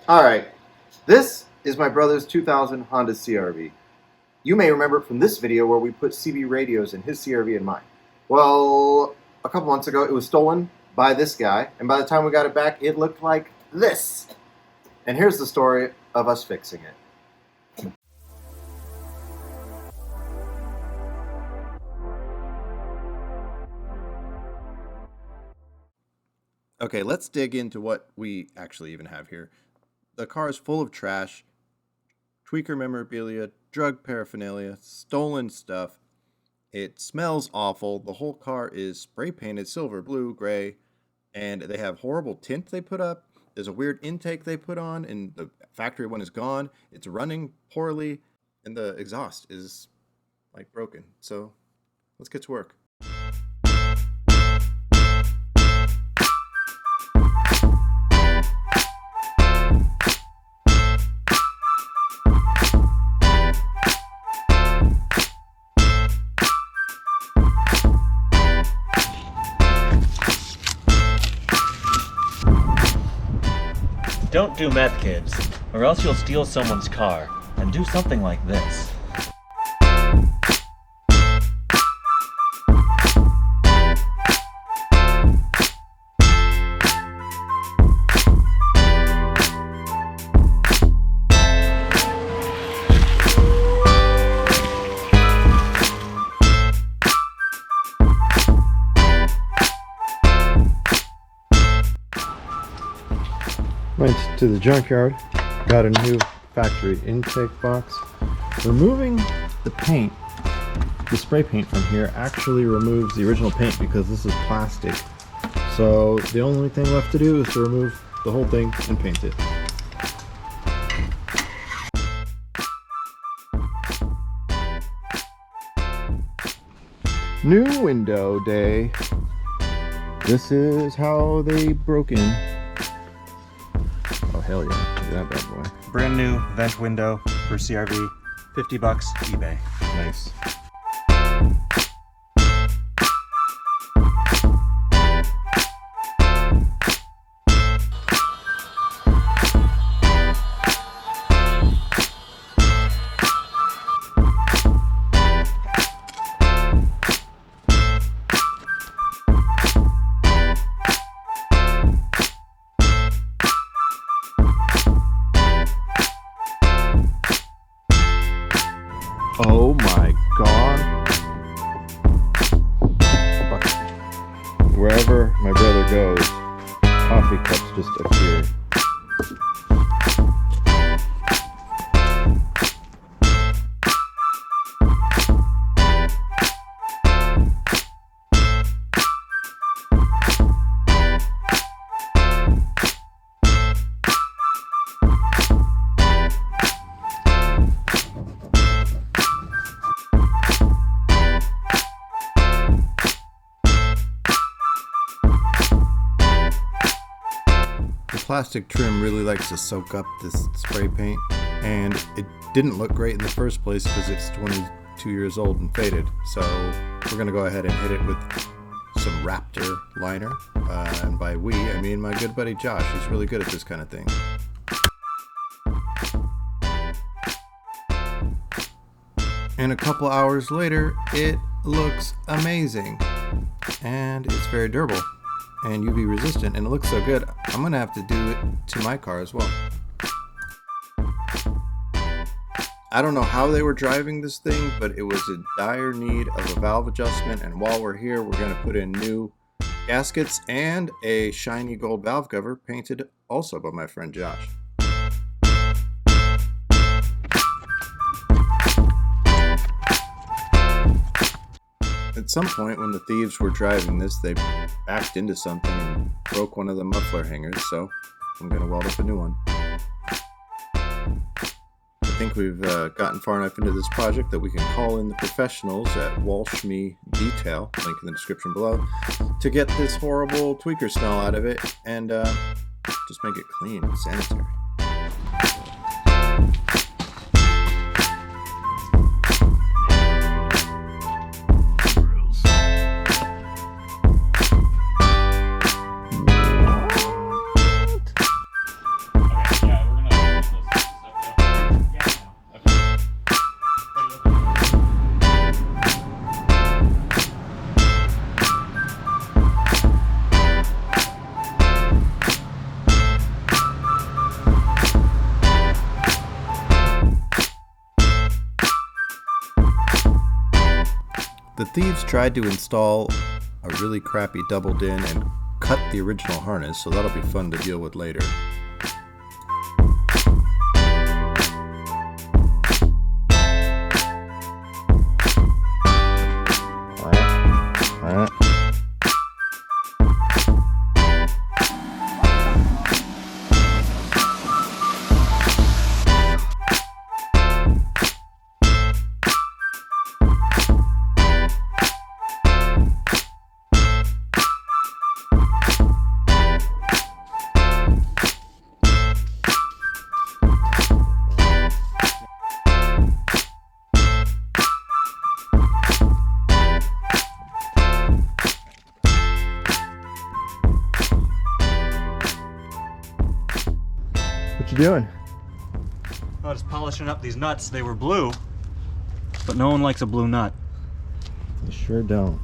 Alright, this is my brother's 2000 Honda CR-V. You may remember it from this video where we put CB radios in his CR-V and mine. Well, a couple months ago it was stolen by this guy, and by the time we got it back it looked like this. And here's the story of us fixing it. Okay, let's dig into what we actually even have here. The car is full of trash, tweaker memorabilia, drug paraphernalia, stolen stuff. It smells awful. The whole car is spray painted silver, blue, gray, and they have horrible tint they put up. There's a weird intake they put on, and the factory one is gone. It's running poorly, and the exhaust is like broken. So let's get to work. Don't do meth, kids, or else you'll steal someone's car and do something like this. Went to the junkyard, got a new factory intake box. Removing the paint, the spray paint from here actually removes the original paint because this is plastic. So the only thing left to do is to remove the whole thing and paint it. New window day. This is how they broke in. Oh hell yeah, look at that bad boy. Brand new vent window for CR-V, $50 eBay. Nice. Oh my god. Wherever my brother goes, coffee cups just appear. Plastic trim really likes to soak up this spray paint, and it didn't look great in the first place because it's 22 years old and faded. So we're gonna go ahead and hit it with some Raptor liner, and by we I mean my good buddy Josh. He's really good at this kind of thing. And a couple hours later it looks amazing, and it's very durable and UV resistant, and it looks so good I'm gonna have to do it to my car as well. I don't know how they were driving this thing, but it was in dire need of a valve adjustment, and while we're here we're gonna put in new gaskets and a shiny gold valve cover painted also by my friend Josh. At some point when the thieves were driving this, they backed into something and broke one of the muffler hangers, so I'm going to weld up a new one. I think we've gotten far enough into this project that we can call in the professionals at Walsh Me Detail, link in the description below, to get this horrible tweaker smell out of it and just make it clean and sanitary. Yeah, we're gonna The thieves tried to install a really crappy double din and cut the original harness, so that'll be fun to deal with later. What you doing? I was polishing up these nuts. They were blue, but no one likes a blue nut. You sure don't.